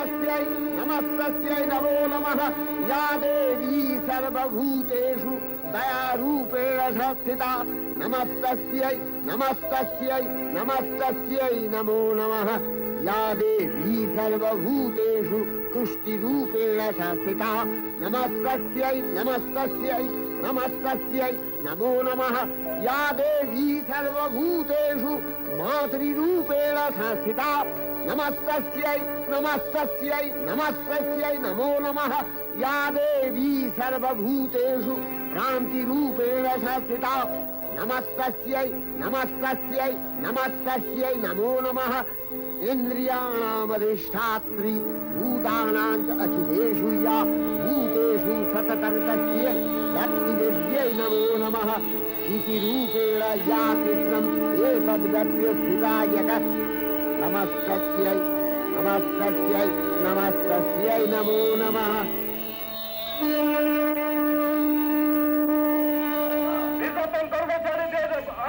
Namastasyai namo namaha ya devi sarvabhuteshu daya rupena sastita Namastasyai namo namaha ya devi sarvabhuteshu tushti rupena sastita Namastasyai namo namaha ya devi sarvabhuteshu matri rupena sastita Namastasyai namo namaha ya devi sarvabhuteshu pranti rupena sastita Namastasyai namo namaha indriyanam adhishtatri bhutanam achileshu ya bhuteshu satatantasya bhaktidevyai namo namaha iti rupena ya krishnam etadvyapya sthitayaka Namastasyai namo namaha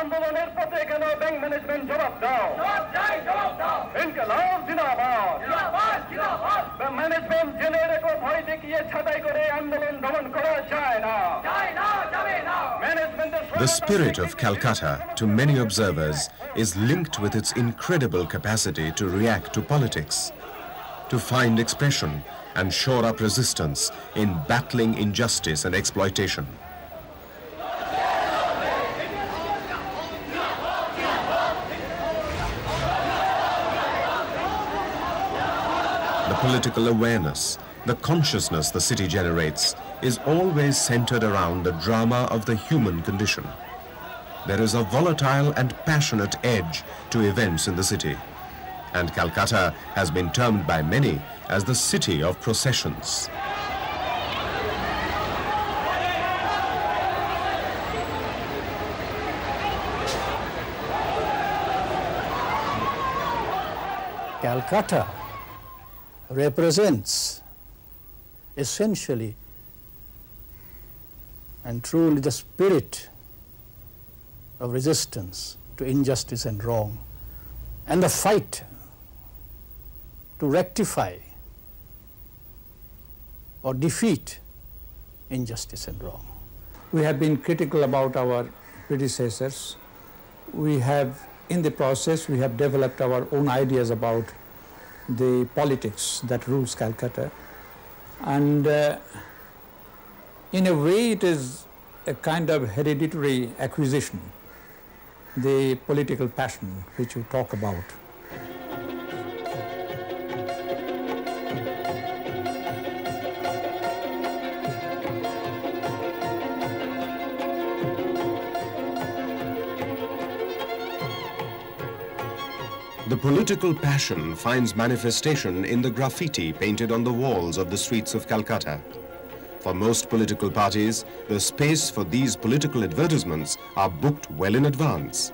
আন্দোলনের পথে কেন bank management জবাব দাও ইনকলাব জিন্দাবাদ management জেনে রেখো ভয় দেখিয়ে ছাঁটাই করে আন্দোলন দমন করা যায় না The spirit of Calcutta, to many observers, is linked with its incredible capacity to react to politics, to find expression and shore up resistance in battling injustice and exploitation. The political awareness, the consciousness the city generates is always centered around the drama of the human condition. There is a volatile and passionate edge to events in the city, and Calcutta has been termed by many as the city of processions. Calcutta represents essentially and truly the spirit of resistance to injustice and wrong, and the fight to rectify or defeat injustice and wrong. We have been critical about our predecessors. We have, in the process, we have developed our own ideas about the politics that rules Calcutta, and in a way it is a kind of hereditary acquisition, the political passion which you talk about. The political passion finds manifestation in the graffiti painted on the walls of the streets of Calcutta. For most political parties, the space for these political advertisements are booked well in advance.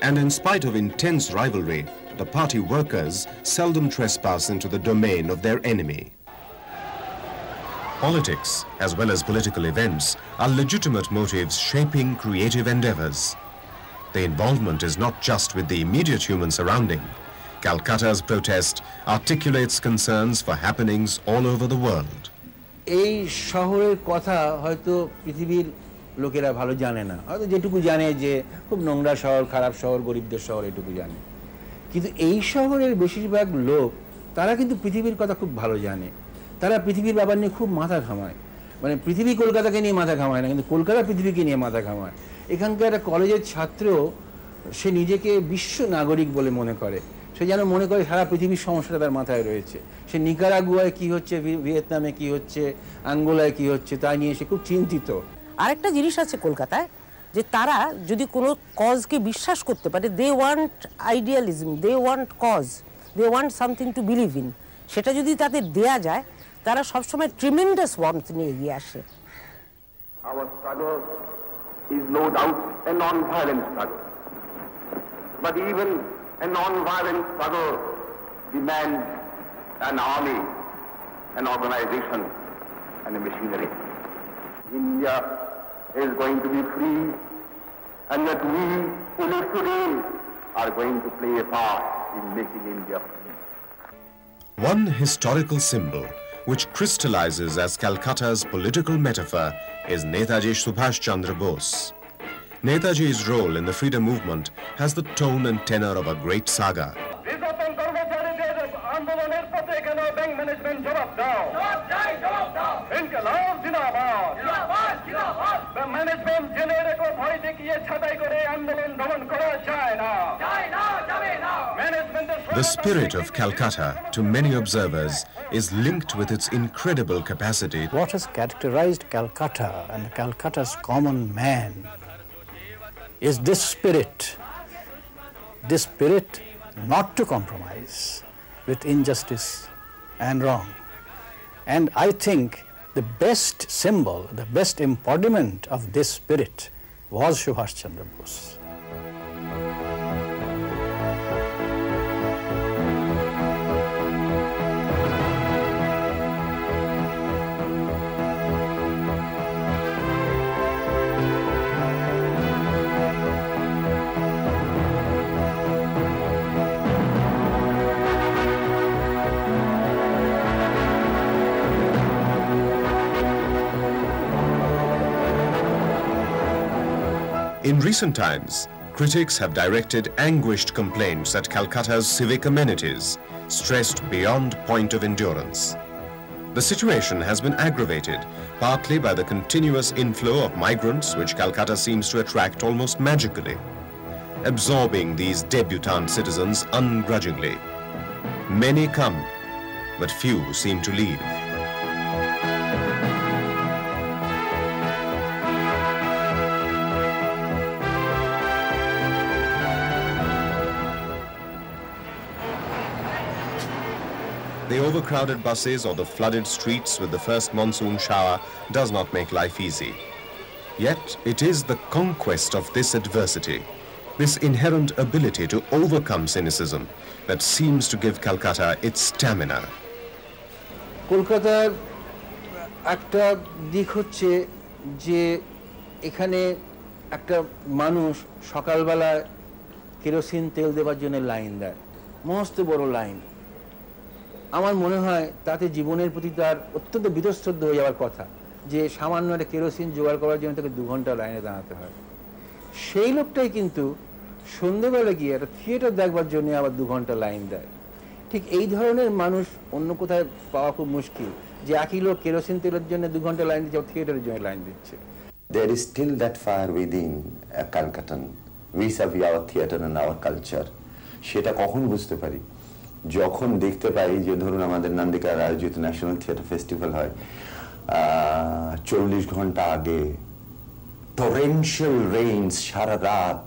And in spite of intense rivalry, the party workers seldom trespass into the domain of their enemy. Politics, as well as political events, are legitimate motives shaping creative endeavors. The involvement is not just with the immediate human surrounding. Calcutta's protest articulates concerns for happenings all over the world. এই শহরের কথা হয়তো পৃথিবীর লোকেরা ভালো জানে না, হয়তো যেটুকু জানে যে খুব নোংরা শহর, খারাপ শহর, গরিবদের শহর, এটুকু জানে। কিন্তু এই শহরের বেশিরভাগ লোক তারা কিন্তু পৃথিবীর কথা খুব ভালো জানে, তারা পৃথিবীর ব্যাপার নিয়ে খুব মাথা ঘামায়। মানে পৃথিবী কলকাতাকে নিয়ে মাথা ঘামায় না, কিন্তু কলকাতা পৃথিবীকে নিয়ে মাথা ঘামায়। এখানকার একটা কলেজের ছাত্র, সে নিজেকে বিশ্ব নাগরিক বলে মনে করে, সে যেন মনে করে সারা পৃথিবীর সমস্যাটা তার মাথায় রয়েছে। সে নিকারাগুয়ায় কি হচ্ছে, ভিয়েতনামে কি হচ্ছে, আঙ্গোলায় কি হচ্ছে তা নিয়ে সে খুব চিন্তিত। আরেকটা জিনিস আছে কলকাতায়, যে তারা যদি কোনো কজকে বিশ্বাস করতে পারে, they want idealism, they want cause, they want something to believe in, সেটা যদি তাদের দেয়া যায়, তারা সবসময় ট্রিমেন্ডাস ওয়ার্মথ নিয়ে এগিয়ে আসে। Our struggle is no doubt a non-violent struggle, but even a non-violent struggle demands an army, an organization, and a machinery. India is going to be free, and that we who live today are going to play a part in making India free. One historical symbol which crystallizes as Calcutta's political metaphor is Netaji Subhash Chandra Bose. Netaji's role in the freedom movement has the tone and tenor of a great saga. The spirit of Calcutta, to many observers, is linked with its incredible capacity. What has characterized Calcutta and Calcutta's common man is this spirit not to compromise with injustice and wrong. And I think the best symbol, the best embodiment of this spirit was Subhash Chandra Bose. In recent times, critics have directed anguished complaints at Calcutta's civic amenities, stressed beyond point of endurance. The situation has been aggravated partly by the continuous inflow of migrants which Calcutta seems to attract almost magically, absorbing these debutant citizens ungrudgingly. Many come, but few seem to leave. The overcrowded buses or the flooded streets with the first monsoon shower does not make life easy. Yet it is the conquest of this adversity, this inherent ability to overcome cynicism, that seems to give Calcutta its stamina. কলকাতার একটা দিক হচ্ছে যে এখানে একটা মানুষ সকালবেলা kerosene তেল দেওয়ার জন্য লাইন দেয়, মস্ত বড় লাইন। আমার মনে হয় তাতে জীবনের প্রতি তার অত্যন্ত বিতশ্রদ্ধ হয়ে যাওয়ার কথা, যে সামান্য একটা কেরোসিন জোগাড় করার জন্য তাকে 2 ঘন্টা লাইনে দাঁড়াতে হয়। সেই লোকটাই কিন্তু সন্ধ্যেবেলা গিয়ে একটা থিয়েটার দেখবার জন্য আবার 2 ঘন্টা লাইন দেয়। ঠিক এই ধরনের মানুষ অন্য কোথায় পাওয়া খুব মুশকিল, যে একই লোক কেরোসিন তেলের জন্য 2 ঘন্টা লাইন দিচ্ছে, থিয়েটারের জন্য লাইন দিচ্ছে। There is still that fire within a Calcuttan vis-a-vis our theatre and our culture. সেটা কখন বুঝতে পারি? যখন দেখতে পাই যে ধরুন আমাদের নান্দিকার আয়োজিত ন্যাশনাল থিয়েটার ফেস্টিভ্যাল হয়, 40 ঘন্টা আগে টরেনশিয়াল রেইনস, সারা রাত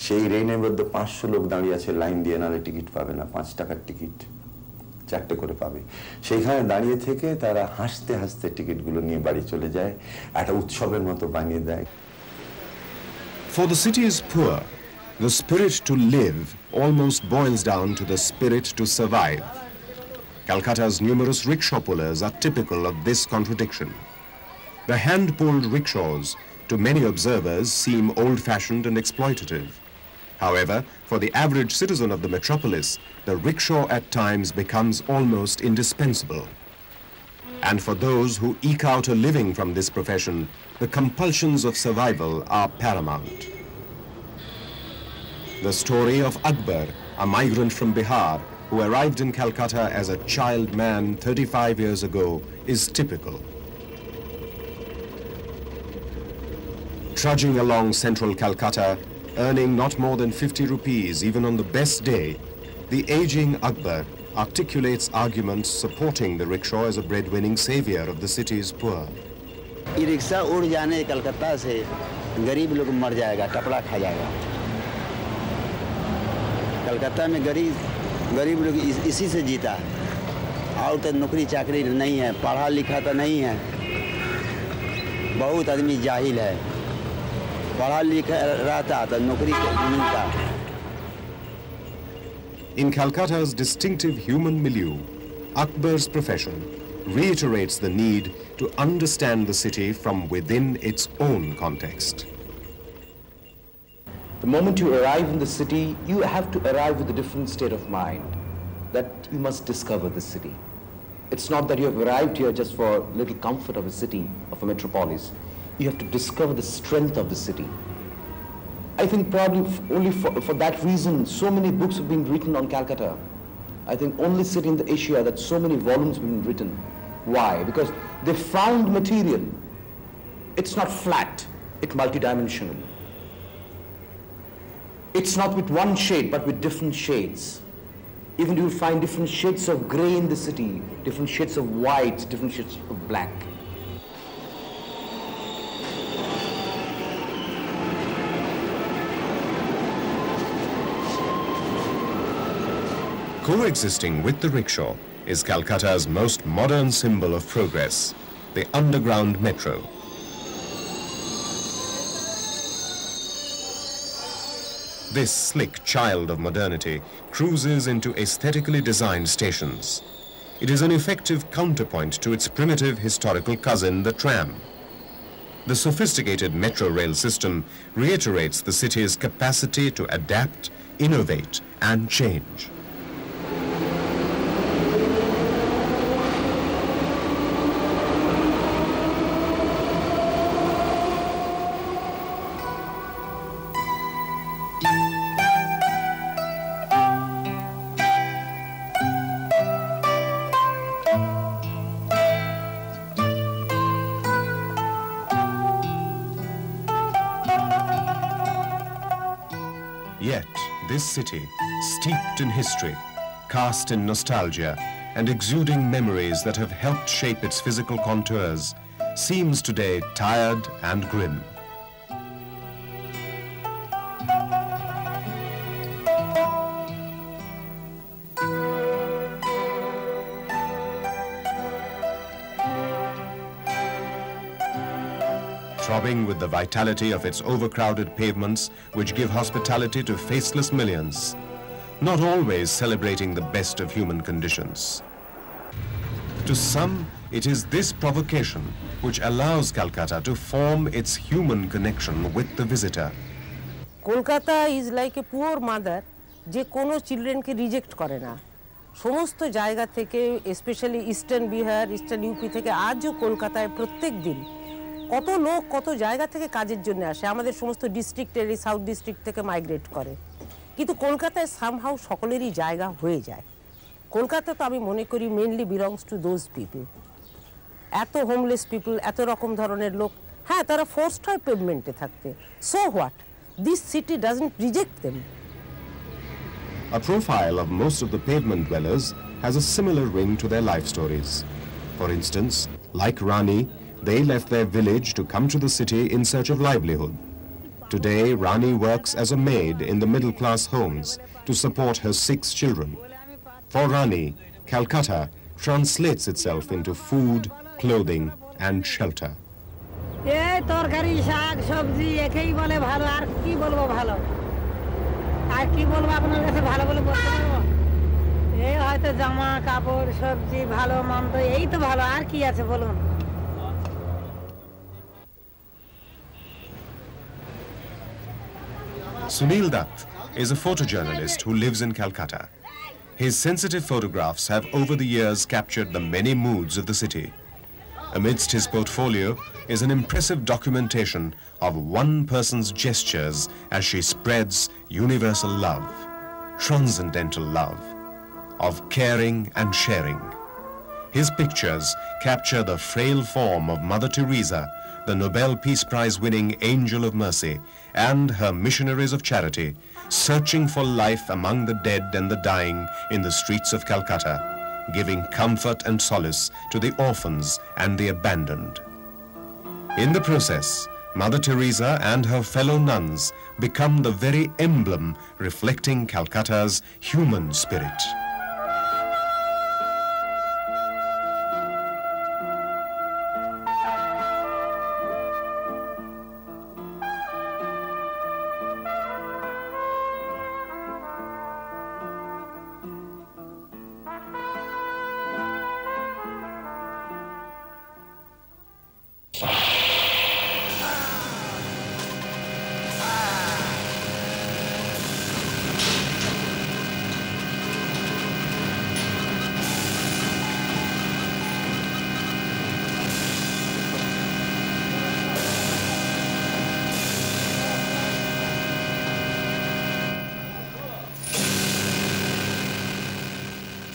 সেই রেইনের মধ্যে 500 লোক দাঁড়িয়ে আছে লাইন দিয়ে, নাহলে টিকিট পাবে না, 5 টাকার টিকিট 4টে করে পাবে। সেইখানে দাঁড়িয়ে থেকে তারা হাসতে হাসতে টিকিটগুলো নিয়ে বাড়ি চলে যায়, একটা উৎসবের মতো বানিয়ে দেয়। For the city's poor, the spirit to live almost boils down to the spirit to survive. Calcutta's numerous rickshaw pullers are typical of this contradiction. The hand-pulled rickshaws, to many observers, seem old-fashioned and exploitative. However, for the average citizen of the metropolis, the rickshaw at times becomes almost indispensable. And for those who eke out a living from this profession, the compulsions of survival are paramount. The story of Akbar, a migrant from Bihar who arrived in Calcutta as a child man 35 years ago, is typical. Trudging along central Calcutta, earning not more than 50 rupees even on the best day, the aging Akbar articulates arguments supporting the rickshaw as a breadwinning savior of the city's poor. ये rickshaw उड़ जाने कलकत्ता से गरीब लोग मर जाएगा, टपड़ा खा जाएगा। कलकत्ता में गरीब लोग इसी से जीता है, और तो नौकरी चाकरी नहीं है, पढ़ा लिखा तो नहीं है, बहुत आदमी जाहिल है, पढ़ा लिखा रहता तो नौकरी मिलता। In Calcutta's distinctive human milieu, Akbar's profession reiterates the need to understand the city from within its own context. The moment you arrive in the city, you have to arrive with a different state of mind. that you must discover the city. It's not that you have arrived here just for little comfort of a city, of a metropolis. You have to discover the strength of the city. I think probably only for that reason, so many books have been written on Calcutta. I think only city in the Asia that so many volumes have been written. Why? Because they found material. It's not flat, it's multidimensional. It's not with one shade, but with different shades. Even you will find different shades of gray in the city, different shades of white, different shades of black. Coexisting with the rickshaw is Calcutta's most modern symbol of progress, the underground metro. This slick child of modernity cruises into aesthetically designed stations. It is an effective counterpoint to its primitive historical cousin, the tram. The sophisticated metro rail system reiterates the city's capacity to adapt, innovate, and change. Yet, this city, steeped in history, cast in nostalgia, and exuding memories that have helped shape its physical contours, seems today tired and grim. Throbbing with the vitality of its overcrowded pavements, which give hospitality to faceless millions, not always celebrating the best of human conditions. To some, it is this provocation which allows Calcutta to form its human connection with the visitor. Kolkata is like a poor mother যে কোনো চিলড্রেনকে reject করে না সমস্ত জায়গা থেকে specially eastern Bihar eastern UP থেকে আজও কলকাতায় প্রত্যেক দিন কত লোক কত জায়গা থেকে কাজের জন্য আসে আমাদের সমস্ত ডিস্ট্রিক্টের এই সাউথ ডিস্ট্রিক্ট থেকে মাইগ্রেট করে কিন্তু কলকাতায় সামহাউ সকলেরই জায়গা হয়ে যায় কলকাতা তো আমি মনে করি mainly belongs to those people এত হোমলেস পিপল এত রকম ধরনের লোক হ্যাঁ তারা ফোর্সড হয় পেভমেন্টে থাকতে so what this city doesn't reject them A profile of most of the pavement dwellers has a similar ring to their life stories. For instance, like Rani, they left their village to come to the city in search of livelihood. Today, Rani works as a maid in the middle-class homes to support her 6 children. For Rani, Calcutta translates itself into food, clothing, and shelter. তরকারি শাক সবজি একেই বলে ভালো আর কি বলবো ভালো আর কি বলবো আপনার কাছে ভালো বলে বলতে পারবো এই হয়তো জামা কাপড় সবজি ভালো মন্দ এই তো ভালো আর কি আছে বলুন Sunil Dutt is a photojournalist who lives in Calcutta. His sensitive photographs have over the years captured the many moods of the city. Amidst his portfolio is an impressive documentation of one person's gestures as she spreads universal love, transcendental love, of caring and sharing. His pictures capture the frail form of Mother Teresa, the Nobel Peace Prize-winning Angel of Mercy, and her missionaries of charity, searching for life among the dead and the dying in the streets of Calcutta, giving comfort and solace to the orphans and the abandoned. In the process, Mother Teresa and her fellow nuns become the very emblem reflecting Calcutta's human spirit.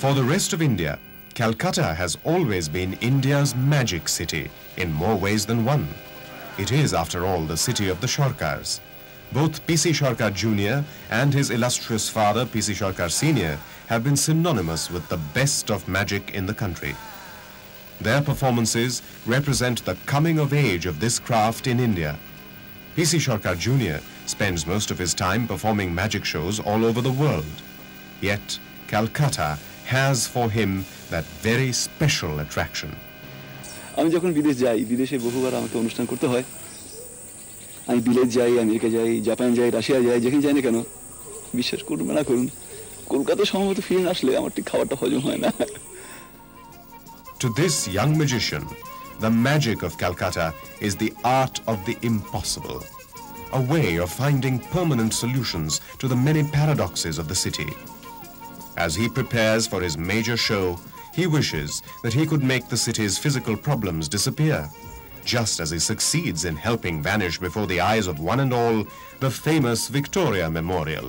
For the rest of India, Calcutta has always been India's magic city in more ways than one. It is, after all, the city of the Sarkars. Both P.C. Sarkar Jr. and his illustrious father, P.C. Sarkar Sr., have been synonymous with the best of magic in the country. Their performances represent the coming of age of this craft in India. P.C. Sarkar Jr. spends most of his time performing magic shows all over the world. Yet, Calcutta has for him that very special attraction. আমি যখন বিদেশ যাই, বিদেশে বহুবার আমাকে অনুষ্ঠান করতে হয়। আমি বিলেত যাই, আমেরিকা যাই, জাপান যাই, রাশিয়া যাই, যেখানে যাই না কেন, বিশ্বাস করুন না করুন, কলকাতা সম্ভবত ফিরে আসলে আমার ঠিক খাবারটা হজম হয় না। To this young magician, the magic of Calcutta is the art of the impossible, a way of finding permanent solutions to the many paradoxes of the city. As he prepares for his major show, he wishes that he could make the city's physical problems disappear, just as he succeeds in helping vanish before the eyes of one and all the famous Victoria Memorial.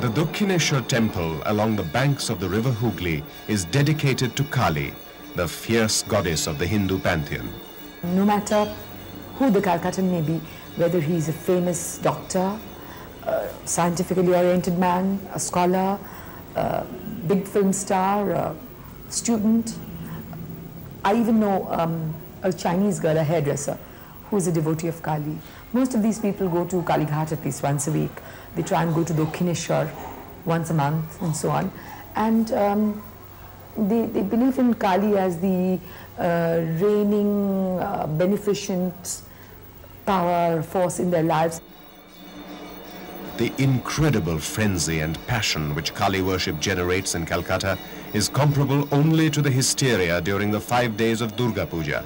The Dakshineshwar temple along the banks of the river Hooghly is dedicated to Kali, the fierce goddess of the Hindu pantheon. No matter who the Calcuttan may be, whether he's a famous doctor, a scientifically oriented man, a scholar, a big film star, a student, I even know a Chinese girl, a hairdresser, who is a devotee of Kali. Most of these people go to Kali Ghat at least once a week. They try and go to Dakshineshwar once a month and so on. And they believe in Kali as the reigning, beneficent power, force in their lives. The incredible frenzy and passion which Kali worship generates in Calcutta is comparable only to the hysteria during the 5 days of Durga Puja.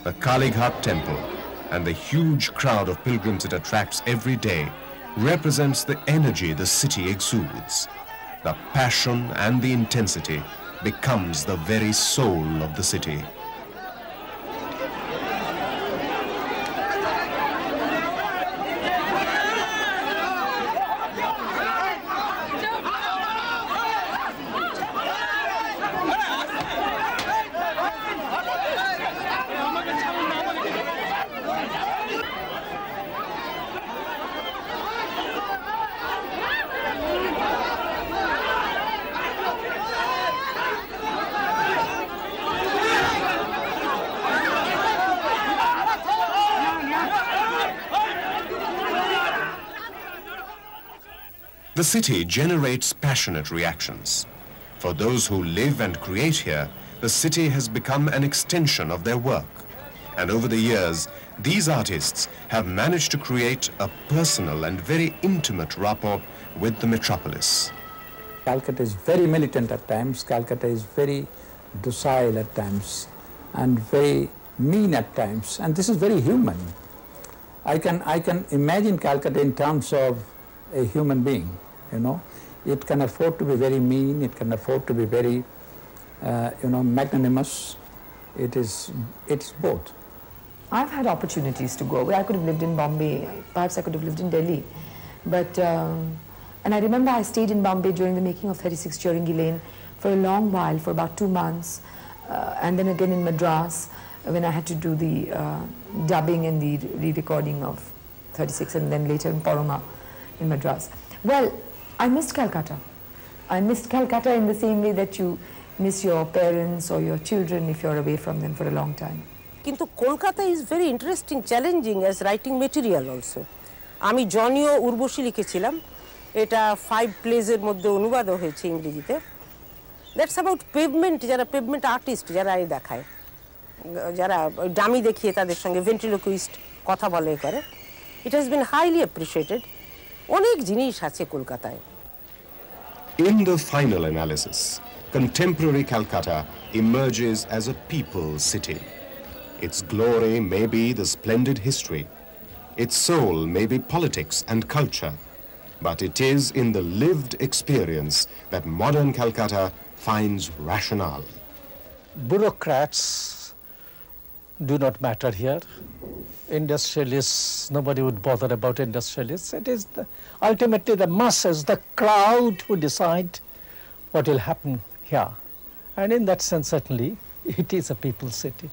The Kali Ghat temple and the huge crowd of pilgrims it attracts every day represents the energy the city exudes. The passion and the intensity becomes the very soul of the city. The city generates passionate reactions. For those who live and create here, the city has become an extension of their work. And over the years, these artists have managed to create a personal and very intimate rapport with the metropolis. Calcutta is very militant at times, Calcutta is very docile at times, and very mean at times, and this is very human. I can imagine Calcutta in terms of a human being, you know. It can afford to be very mean, it can afford to be very, magnanimous, it's both. I've had opportunities to go away. I could have lived in Bombay, perhaps I could have lived in Delhi. But, and I remember I stayed in Bombay during the making of 36 Chowringhee Lane for a long while, for about 2 months, and then again in Madras when I had to do the dubbing and the re-recording of 36, and then later in Poroma in Madras. Well, I missed Calcutta. I missed Calcutta in the same way that you miss your parents or your children if you're away from them for a long time. কিন্তু Kolkata is very interesting, challenging as writing material also. আমি জনীয় উর্বশী লিখেছিলাম, এটা 5 প্লেজের মধ্যে অনুবাদও হয়েছে ইংরেজিতে। That's about pavement, যারা pavement artist যারা এই দেখায়, যারা ডামি দেখিয়ে তাদের সঙ্গে ভেন্ট্রিলোকুইস্ট কথা বলে করে, it has been highly appreciated. অনেক জিনিস আছে কলকাতায়। In the final analysis, contemporary Calcutta emerges as a people's city. Its glory may be the splendid history. Its soul may be politics and culture. But it is in the lived experience that modern Calcutta finds rationale. Bureaucrats do not matter here. Industrialists, nobody would bother about industrialists. It is ultimately the masses, the crowd who decide what will happen here. And in that sense, certainly, it is a people's city.